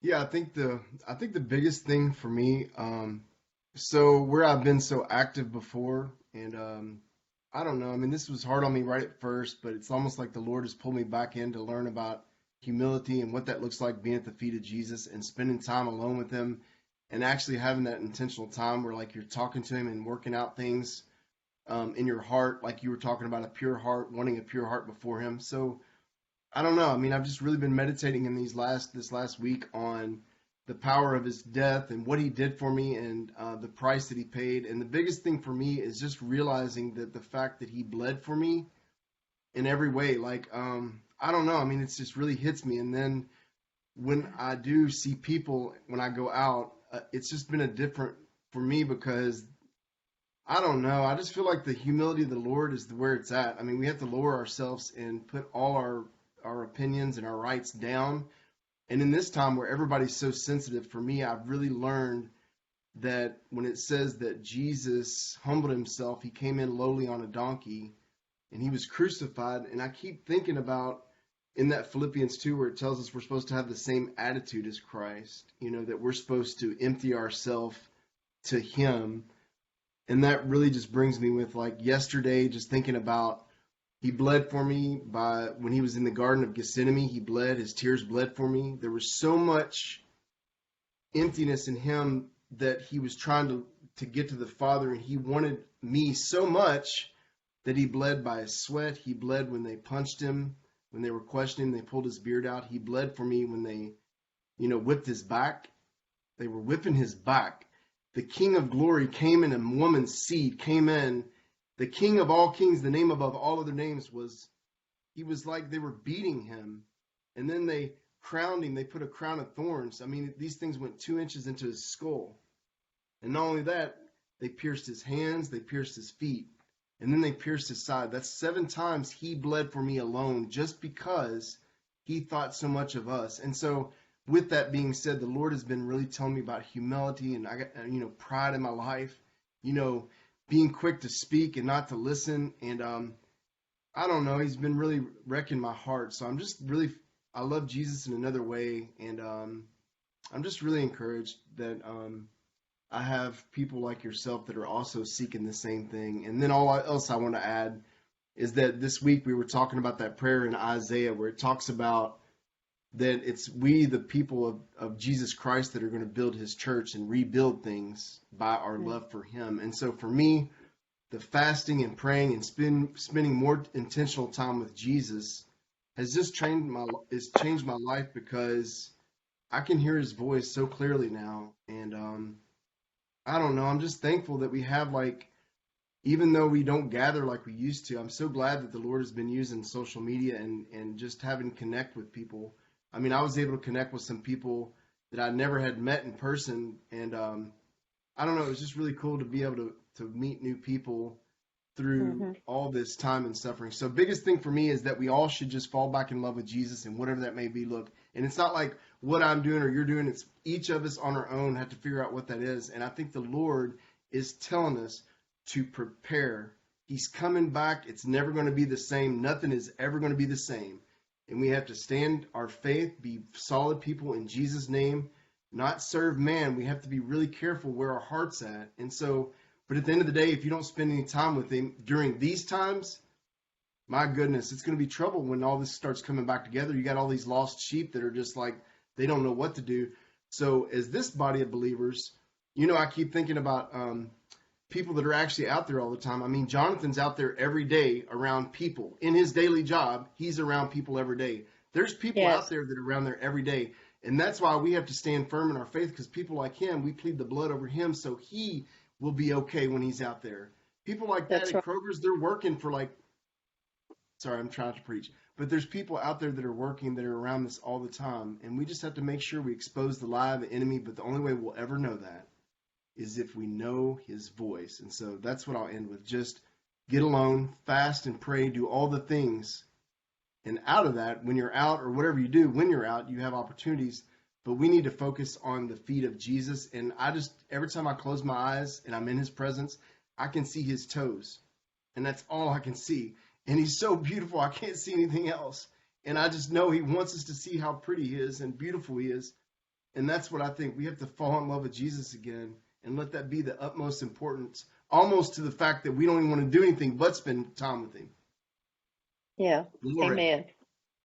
Yeah, I think the biggest thing for me, so where I've been so active before, and I don't know. I mean, this was hard on me right at first, but it's almost like the Lord has pulled me back in to learn about humility and what that looks like being at the feet of Jesus and spending time alone with Him, and actually having that intentional time where like you're talking to Him and working out things in your heart, like you were talking about a pure heart, wanting a pure heart before Him. So I don't know. I mean, I've just really been meditating in this last week on the power of his death and what he did for me and the price that he paid. And the biggest thing for me is just realizing that the fact that he bled for me in every way. Like, I don't know. I mean, it's just really hits me. And then when I do see people when I go out, it's just been a different for me because I don't know. I just feel like the humility of the Lord is where it's at. I mean, we have to lower ourselves and put all our opinions and our rights down. And in this time where everybody's so sensitive, for me, I've really learned that when it says that Jesus humbled himself, he came in lowly on a donkey and he was crucified. And I keep thinking about in that Philippians 2 where it tells us we're supposed to have the same attitude as Christ, that we're supposed to empty ourselves to him. And that really just brings me with like yesterday, just thinking about he bled for me by when he was in the Garden of Gethsemane. He bled, his tears bled for me. There was so much emptiness in him that he was trying to get to the Father, and he wanted me so much that he bled by his sweat. He bled when they punched him, when they were questioning him, they pulled his beard out. He bled for me when they, whipped his back. They were whipping his back. The King of Glory came in a woman's seed, came in. The King of all kings, the name above all other names, he was like they were beating him. And then they crowned him. They put a crown of thorns. I mean, these things went 2 inches into his skull. And not only that, they pierced his hands, they pierced his feet, and then they pierced his side. That's 7 times he bled for me alone just because he thought so much of us. And so, with that being said, the Lord has been really telling me about humility and I got pride in my life, you know, being quick to speak and not to listen. And I don't know, he's been really wrecking my heart. So I'm just really I love Jesus in another way, and I'm just really encouraged that I have people like yourself that are also seeking the same thing. And then all else I want to add is that this week we were talking about that prayer in Isaiah where it talks about that it's we, the people of Jesus Christ, that are going to build his church and rebuild things by our Mm. love for him. And so for me, the fasting and praying and spending more intentional time with Jesus has just changed my life because I can hear his voice so clearly now. And I don't know. I'm just thankful that we have like, even though we don't gather like we used to, I'm so glad that the Lord has been using social media and just having connect with people. I mean, I was able to connect with some people that I never had met in person, and I don't know. It was just really cool to be able to meet new people through Hmm. all this time and suffering. So biggest thing for me is that we all should just fall back in love with Jesus and whatever that may be. Look, and it's not like what I'm doing or you're doing. It's each of us on our own have to figure out what that is. And I think the Lord is telling us to prepare. He's coming back. It's never going to be the same. Nothing is ever going to be the same. And we have to stand our faith, be solid people in Jesus' name, not serve man. We have to be really careful where our heart's at. And so, but at the end of the day, if you don't spend any time with him during these times, my goodness, it's going to be trouble when all this starts coming back together. You got all these lost sheep that are just like, they don't know what to do. So, as this body of believers, I keep thinking about people that are actually out there all the time. I mean, Jonathan's out there every day around people. In his daily job, he's around people every day. There's people out Yes, there that are around there every day. And that's why we have to stand firm in our faith, because people like him, we plead the blood over him so he will be okay when he's out there. People like that that's at right. Kroger's, they're working for like, sorry, I'm trying to preach, but there's people out there that are working that are around this all the time. And we just have to make sure we expose the lie of the enemy. But the only way we'll ever know that is if we know his voice. And so that's what I'll end with. Just get alone, fast and pray, do all the things. And out of that, when you're out or whatever you do, when you're out, you have opportunities. But we need to focus on the feet of Jesus. And I just, every time I close my eyes and I'm in his presence, I can see his toes. And that's all I can see. And he's so beautiful, I can't see anything else. And I just know he wants us to see how pretty he is and beautiful he is. And that's what I think. We have to fall in love with Jesus again and let that be the utmost importance, almost to the fact that we don't even want to do anything but spend time with him. Yeah. Glory. Amen.